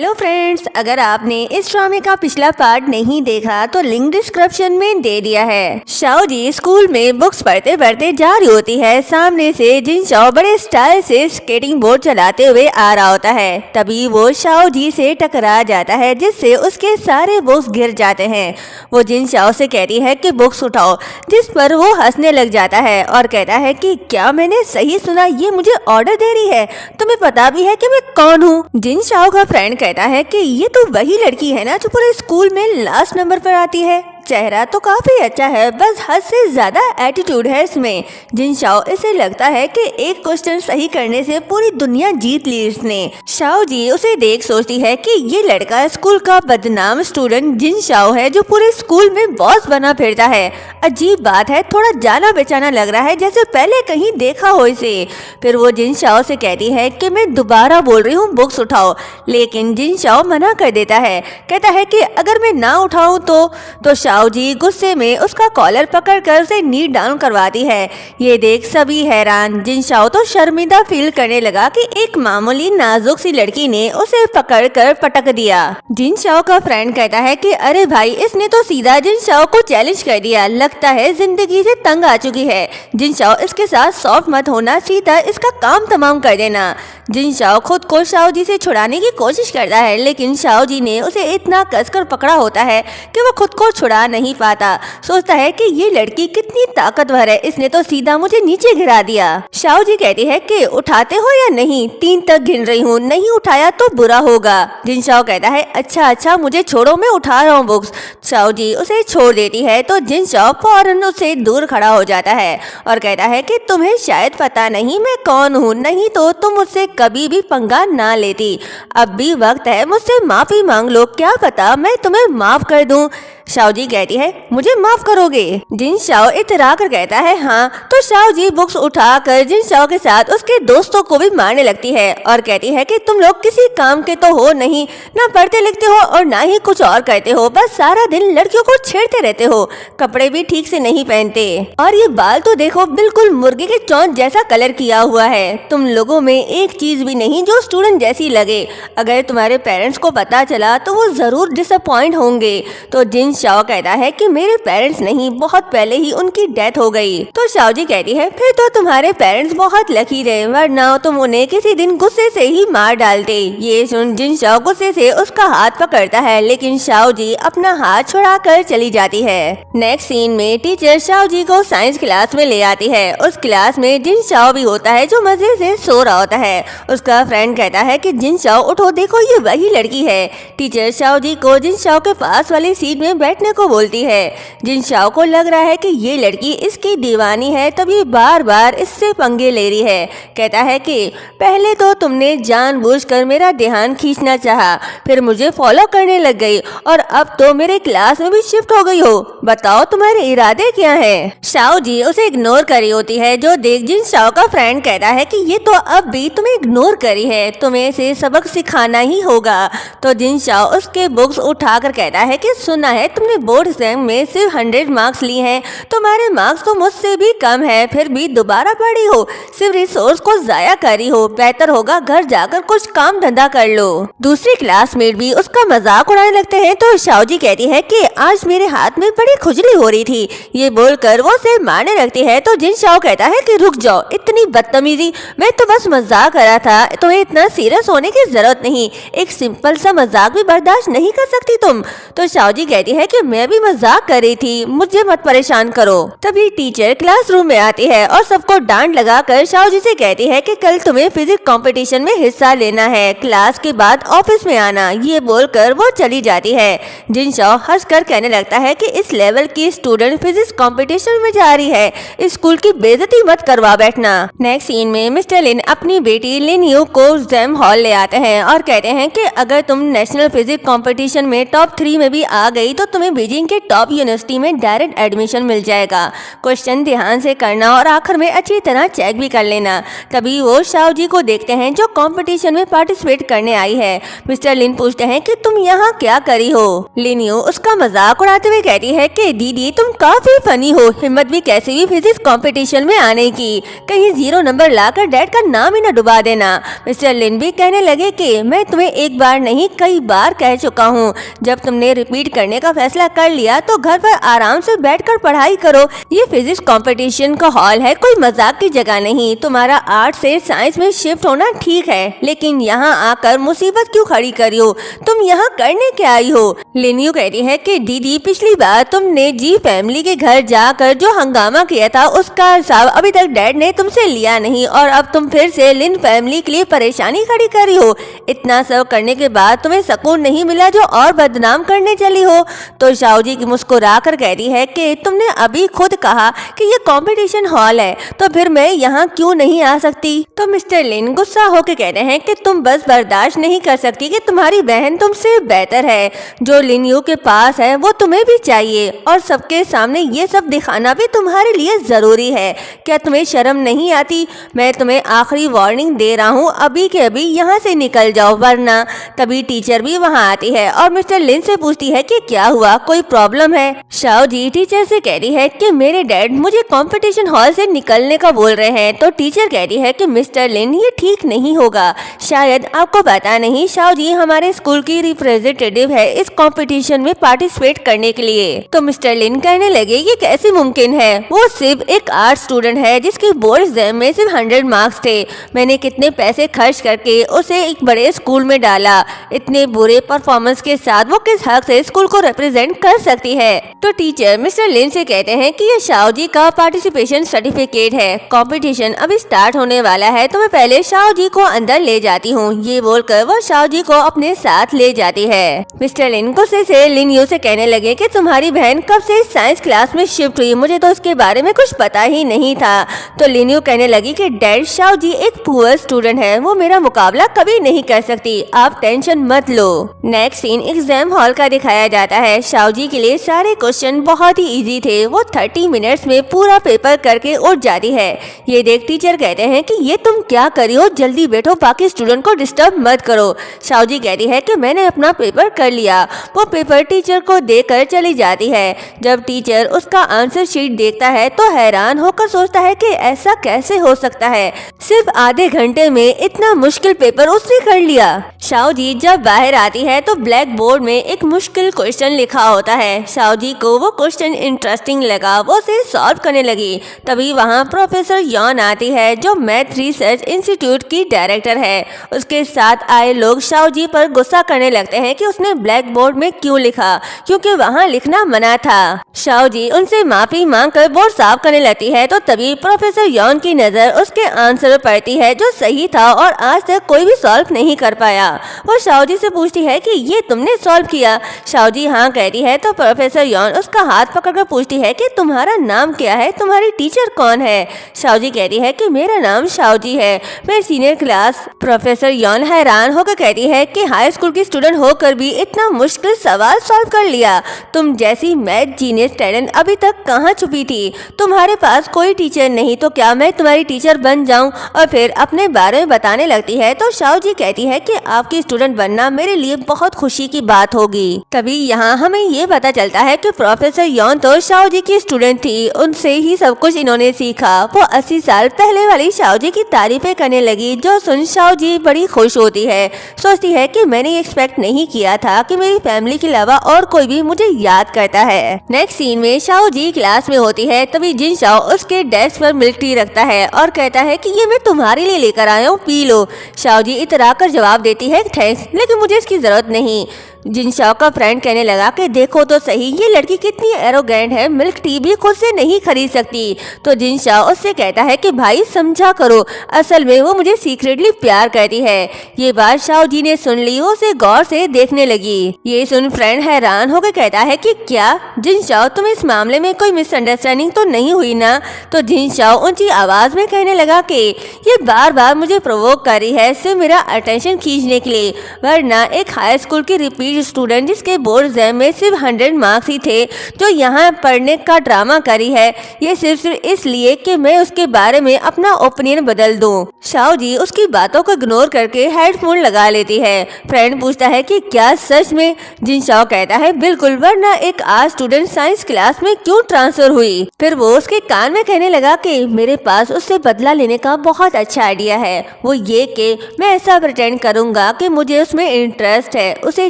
Hello friends, अगर आपने इस ड्रामे का पिछला पार्ट नहीं देखा तो लिंक डिस्क्रिप्शन में दे दिया है। शाओ जी स्कूल में बुक्स पढ़ते पढ़ते जा रही होती है। सामने से जिन शाओ बड़े स्टाइल से स्केटिंग बोर्ड चलाते हुए आ रहा होता है। तभी वो शाओ जी से टकरा जाता है, जिससे उसके सारे बुक्स गिर जाते हैं। वो जिन शाओ से कहती है कि बुक्स उठाओ, जिस पर वो हंसने लग जाता है और कहता है कि क्या मैंने सही सुना, ये मुझे ऑर्डर दे रही है? तुम्हें पता भी है कि मैं कौन हूँ? जिन शाओ का फ्रेंड कहता है कि ये तो वही लड़की है ना जो पूरे स्कूल में लास्ट नंबर पर आती है। चेहरा तो काफी अच्छा है, बस हद से ज्यादा एटीट्यूड है इसमें। जिन शाओ इसे लगता है कि एक क्वेश्चन सही करने से पूरी दुनिया जीत ली इसने। शाओ जी उसे देख सोचती है कि ये लड़का स्कूल का बदनाम स्टूडेंट जिन शाओ है, जो पूरे स्कूल में बॉस बना फिरता है। अजीब बात है, थोड़ा जाना बेचाना लग रहा है, जैसे पहले कहीं देखा हो इसे। फिर वो जिन शाओ से कहती है कि मैं दोबारा बोल रही हूँ, बुक्स उठाओ। लेकिन जिन शाओ मना कर देता है, कहता है कि अगर मैं ना उठाऊं तो शाओ जी गुस्से में उसका कॉलर पकड़कर उसे नी डाउन करवाती है। ये देख सभी हैरान। जिन शाओ तो शर्मिंदा फील करने लगा कि एक मामूली नाजुक सी लड़की ने उसे पकड़कर पटक दिया। जिन शाओ का फ्रेंड कहता है कि अरे भाई, इसने तो सीधा जिन शाओ को चैलेंज कर दिया, लगता है जिंदगी से तंग आ चुकी है। जिन शाओ इसके साथ सॉफ्ट मत होना, सीधा इसका काम तमाम कर देना। जिन शाओ खुद को शाओ जी से छुड़ाने की कोशिश करता है, लेकिन शाओ जी ने उसे इतना कसकर पकड़ा होता है कि वो खुद को छुड़ा नहीं पाता। सोचता है कि ये लड़की कितनी ताकतवर है, इसने तो सीधा मुझे नीचे गिरा दिया। शाओ जी कहती है कि उठाते हो या नहीं? 3 तक गिन रही हूँ, नहीं उठाया तो बुरा होगा। जिन शाओ कहता है अच्छा मुझे छोड़ो, मैं उठा रहा हूँ बुक्स। शाओ जी उसे छोड़ देती है तो जिन शाओ फौरन उससे दूर खड़ा हो जाता है और कहता है कि तुम्हें शायद पता नहीं मैं कौन हूँ, नहीं तो तुम मुझसे कभी भी पंगा ना लेती। अब भी वक्त है, मुझसे माफी मांग लो, क्या पता मैं तुम्हें माफ कर दूं। शाओ जी कहती है मुझे माफ करोगे? जिन शाओ इतरा कर कहता है हाँ। तो शाओ जी बुक्स उठाकर जिन शाओ के साथ उसके दोस्तों को भी मारने लगती है और कहती है कि तुम लोग किसी काम के तो हो नहीं, ना पढ़ते लिखते हो और ना ही कुछ और करते हो, बस सारा दिन लड़कियों को छेड़ते रहते हो, कपड़े भी ठीक से नहीं पहनते और ये बाल तो देखो बिल्कुल मुर्गे के चोंच जैसा कलर किया हुआ है। तुम लोगों में एक चीज भी नहीं जो स्टूडेंट जैसी लगे। अगर तुम्हारे पेरेंट्स को पता चला तो वो जरूर डिसअपॉइंट होंगे। तो जिन शाओ कहता है कि मेरे पेरेंट्स नहीं, बहुत पहले ही उनकी डेथ हो गई। तो शाओ जी कहती है फिर तो तुम्हारे पेरेंट्स बहुत लकी रहे, वरना तुम उन्हें किसी दिन गुस्से से ही मार डालते। ये सुन जिन शाओ गुस्से से उसका हाथ पकड़ता है, लेकिन शाओ जी अपना हाथ छुड़ाकर चली जाती है। नेक्स्ट सीन में टीचर शाओ जी को साइंस क्लास में ले आती है। उस क्लास में जिन शाओ भी होता है जो मजे से सो रहा होता है। उसका फ्रेंड कहता है कि जिन शाओ उठो, देखो ये वही लड़की है। टीचर शाओ जी को जिन शाओ के पास वाली सीट में बैठने को बोलती है। जिन शाओ को लग रहा है कि ये लड़की इसकी दीवानी है, तब ये बार बार इससे पंगे ले रही है। कहता है कि पहले तो तुमने जानबूझकर मेरा ध्यान खींचना चाहा, फिर मुझे फॉलो करने लग गई और अब तो मेरे क्लास में भी शिफ्ट हो गई हो। बताओ तुम्हारे इरादे क्या हैं? शाओ जी उसे इग्नोर करी होती है, जो देख जिन शाओ का फ्रेंड कहता है कि ये तो अब भी तुम्हें इग्नोर करी है, तुम्हें इसे सबक सिखाना ही होगा। तो जिन शाओ उसके बुक्स उठाकर कहता है कि सुना है तुमने बोर्ड एग्जाम में सिर्फ 100 मार्क्स लिए हैं, तुम्हारे मार्क्स तो मुझसे भी कम है, फिर भी दोबारा पढ़ी हो, सिर्फ रिसोर्स को जाया करी हो, बेहतर होगा घर जाकर कुछ काम धंधा कर लो। दूसरी क्लासमेट भी उसका मजाक उड़ाने लगते हैं। तो शाओ जी कहती है कि आज मेरे हाथ में बड़ी खुजली हो रही थी, ये बोलकर वो उसे मारने लगती है। तो जिन शाओ कहता है कि रुक जाओ, इतनी बदतमीजी, मैं तो बस मजाक कर रहा था, तुम्हें इतना सीरियस होने की जरूरत नहीं, एक सिंपल सा मजाक भी बर्दाश्त नहीं कर सकती तुम? तो शाओ जी कहती है कि मैं भी मजाक कर रही थी, मुझे मत परेशान करो। तभी टीचर क्लासरूम में आती है और सबको डांट लगाकर शाओ जी से कहती है कि कल तुम्हें फिजिक्स कंपटीशन में हिस्सा लेना है, क्लास के बाद ऑफिस में आना। ये बोलकर वो चली जाती है। जिन शाओ हंसकर कहने लगता है कि इस लेवल की स्टूडेंट फिजिक्स कंपटीशन में जा रही है, स्कूल की बेइज्जती मत करवा बैठना। नेक्स्ट सीन में मिस्टर लिन अपनी बेटी लिन यू को एग्जाम हॉल ले आते हैं और कहते हैं कि अगर तुम नेशनल फिजिक्स कंपटीशन में टॉप 3 में भी आ गई तो तुम्हें बीजिंग रैंकिंग के टॉप यूनिवर्सिटी में डायरेक्ट एडमिशन मिल जाएगा। क्वेश्चन ध्यान से करना और आखिर में अच्छी तरह चेक भी कर लेना। तभी वो शाओ जी को देखते हैं जो कंपटीशन में पार्टिसिपेट करने आई है। मिस्टर लिन पूछते हैं कि तुम यहाँ क्या करी हो। लिन यू उसका मजाक उड़ाते हुए कहती है कि दीदी तुम काफी फनी हो, हिम्मत भी कैसे भी फिजिक्स कंपटीशन में आने की, कहीं 0 नंबर लाकर डैड का नाम ही न डुबा देना। मिस्टर लिन भी कहने लगे कि मैं तुम्हें एक बार नहीं कई बार कह चुका हूँ, जब तुमने रिपीट करने का फैसला कर लिया तो घर पर आराम से बैठकर पढ़ाई करो। ये फिजिक्स कंपटीशन का हॉल है, कोई मजाक की जगह नहीं। तुम्हारा आर्ट से साइंस में शिफ्ट होना ठीक है, लेकिन यहाँ आकर मुसीबत क्यों खड़ी करी हो? तुम यहाँ करने क्या आई हो? लिन यू कहती है कि दीदी पिछली बार तुमने जी फैमिली के घर जाकर जो हंगामा किया था उसका हिसाब अभी तक डैड ने तुमसे लिया नहीं, और अब तुम फिर से लिन फैमिली के लिए परेशानी खड़ी करी हो। इतना सब करने के बाद तुम्हें सुकून नहीं मिला जो और बदनाम करने चली हो। तो शाओ जी मुस्कुरा कर कहती है कि तुमने अभी खुद कहा कि ये कंपटीशन हॉल है, तो फिर मैं यहाँ क्यों नहीं आ सकती? तो मिस्टर लिन गुस्सा होकर कहते हैं कि तुम बस बर्दाश्त नहीं कर सकती कि तुम्हारी बहन तुमसे बेहतर है। जो लिन यू के पास है वो तुम्हें भी चाहिए, और सबके सामने ये सब दिखाना भी तुम्हारे लिए जरूरी है। क्या तुम्हें शर्म नहीं आती? मैं तुम्हें आखिरी वार्निंग दे रहा हूँ, अभी के अभी यहाँ से निकल जाओ, वरना। तभी टीचर भी वहाँ आती है और मिस्टर लिन से पूछती है कि क्या हुआ, कोई प्रॉब्लम है? शाओ जी टीचर से कहती है कि मेरे डैड मुझे कंपटीशन हॉल से निकलने का बोल रहे हैं। तो टीचर कहती है कि मिस्टर लिन ये ठीक नहीं होगा, शायद आपको पता नहीं शाओ जी हमारे स्कूल की रिप्रेजेंटेटिव है इस कंपटीशन में पार्टिसिपेट करने के लिए। तो मिस्टर लिन कहने लगे ये कैसे मुमकिन है? वो सिर्फ एक आर्ट स्टूडेंट है जिसके बोर्ड एग्जाम में सिर्फ 100 मार्क्स थे। मैंने कितने पैसे खर्च करके उसे एक बड़े स्कूल में डाला, इतने बुरे परफॉर्मेंस के साथ वो किस हक से स्कूल को रिप्रेजेंट कर सकती है? तो टीचर मिस्टर लिन से कहते हैं कि ये शाओ जी का पार्टिसिपेशन सर्टिफिकेट है, कंपटीशन अभी स्टार्ट होने वाला है, तो मैं पहले शाओ जी को अंदर ले जाती हूँ। ये बोलकर वो शाओ जी को अपने साथ ले जाती है। मिस्टर लिन गुस्से से लिन यू से कहने लगे कि तुम्हारी बहन कब से साइंस क्लास में शिफ्ट हुई, मुझे तो उसके बारे में कुछ पता ही नहीं था। तो लिन यू कहने लगी कि डैड शाओ जी एक पुअर स्टूडेंट है, वो मेरा मुकाबला कभी नहीं कर सकती, आप टेंशन मत लो। नेक्स्ट सीन एग्जाम हॉल का दिखाया जाता है। शाओ जी के लिए सारे क्वेश्चन बहुत ही इजी थे, वो 30 मिनट्स में पूरा पेपर करके उठ जाती है। ये देख टीचर कहते हैं कि ये तुम क्या करी हो, जल्दी बैठो, बाकी स्टूडेंट को डिस्टर्ब मत करो। शाओ जी कहती है कि मैंने अपना पेपर कर लिया। वो पेपर टीचर को देकर चली जाती है। जब टीचर उसका आंसर शीट देखता है तो हैरान होकर सोचता है कि ऐसा कैसे हो सकता है, सिर्फ आधे घंटे में इतना मुश्किल पेपर उसने कर लिया। शाओ जी जब बाहर आती है तो ब्लैक बोर्ड में एक मुश्किल क्वेश्चन लिखा होता है। शाओ जी को वो क्वेश्चन इंटरेस्टिंग लगा, वो उसे सॉल्व करने लगी। तभी वहाँ प्रोफेसर यॉन आती है जो मैथ रिसर्च इंस्टीट्यूट की डायरेक्टर है। उसके साथ आए लोग शाओ जी पर गुस्सा करने लगते हैं कि उसने ब्लैक बोर्ड में क्यों लिखा, क्योंकि वहाँ लिखना मना था। शाओ जी उनसे माफी मांगकर बोर्ड साफ करने लगती है। तो तभी प्रोफेसर यॉन की नजर उसके आंसर पर पड़ती है जो सही था और आज तक कोई भी सॉल्व नहीं कर पाया। वो शाओ जी से पूछती है कि ये तुमने सॉल्व किया? शाओ जी हाँ कहती है। तो प्रोफेसर यॉन उसका हाथ पकड़कर पूछती है कि तुम्हारा नाम क्या है, तुम्हारी टीचर कौन है? शाओ जी कहती है कि मेरा नाम शाओ जी है, मैं सीनियर क्लास। प्रोफेसर यॉन हैरान होकर कहती है कि हाई स्कूल की स्टूडेंट होकर भी इतना मुश्किल सवाल सॉल्व कर लिया। तुम जैसी मैथ जीनियस टैलेंट अभी तक कहाँ छुपी थी? तुम्हारे पास कोई टीचर नहीं तो क्या मैं तुम्हारी टीचर बन जाऊं? और फिर अपने बारे में बताने लगती है। तो शाओ जी कहती है कि आपकी स्टूडेंट बनना मेरे लिए बहुत खुशी की बात होगी। तभी यहाँ हमें ये पता चलता है कि प्रोफेसर यॉन तो शाओ जी की स्टूडेंट थी, उनसे ही सब कुछ इन्होंने सीखा। वो 80 साल पहले वाली शाओ जी की तारीफें करने लगी, जो सुन शाओ जी बड़ी खुश होती है। सोचती है कि मैंने एक्सपेक्ट नहीं किया था कि मेरी फैमिली के अलावा और कोई भी मुझे याद करता है। नेक्स्ट सीन में शाओ जी क्लास में होती है। तभी जिन शाओ उसके डेस्क पर मिल्क टी रखता है और कहता है कि ये मैं तुम्हारे लिए लेकर आया हूँ, पी लो। शाओ जी इतरा कर जवाब देती है थैंक्स, लेकिन मुझे इसकी जरूरत नहीं। जिन शाओ का फ्रेंड कहने लगा कि देखो तो सही ये लड़की कितनी एरोगेंट है, मिल्क टी भी खुद से नहीं खरीद सकती। तो जिन शाओ उससे कहता है कि भाई समझा करो, असल में वो मुझे सीक्रेटली प्यार करती है। ये बात शाओ जी ने सुन ली, वो उसे गौर से देखने लगी। ये सुन फ्रेंड हैरान होकर कहता है कि क्या जिन शाओ तुम इस मामले में कोई मिसअंडरस्टैंडिंग तो नहीं हुई ना? तो जिन शाओ ऊंची आवाज में कहने लगा कि ये बार बार मुझे प्रोवोक कर रही है सिर्फ मेरा अटेंशन खींचने के लिए, वरना एक हाई स्कूल की रिपीट नीट स्टूडेंट जिसके बोर्ड एग्जाम में सिर्फ 100 मार्क्स ही थे, जो यहाँ पढ़ने का ड्रामा करी है, ये सिर्फ इसलिए कि मैं उसके बारे में अपना ओपिनियन बदल दूं। शाओ जी उसकी बातों को इग्नोर करके हेडफोन लगा लेती है। फ्रेंड पूछता है कि क्या सच में? जिन शाओ कहता है बिल्कुल, वरना एक आज स्टूडेंट साइंस क्लास में क्यों ट्रांसफर हुई। फिर वो उसके कान में कहने लगा कि मेरे पास उससे बदला लेने का बहुत अच्छा आइडिया है, वो ये कि मैं ऐसा प्रिटेंड करूंगा कि मुझे उसमें इंटरेस्ट है, उसे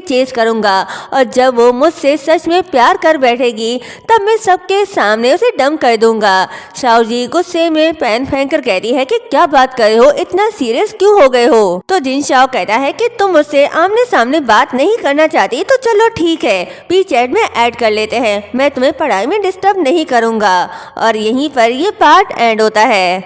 चेस करूंगा और जब वो मुझसे सच में प्यार कर बैठेगी तब मैं सबके सामने उसे डम कर दूंगा। शाओ जी गुस्से में पेन फेंक कर कहती है कि क्या बात कर रहे हो, इतना सीरियस क्यों हो गए हो? तो जिन शाओ कहता है कि तुम मुझसे आमने सामने बात नहीं करना चाहती तो चलो ठीक है, चैट में ऐड कर लेते हैं, मैं तुम्हें पढ़ाई में डिस्टर्ब नहीं करूंगा। और यहीं पर ये पार्ट एंड होता है।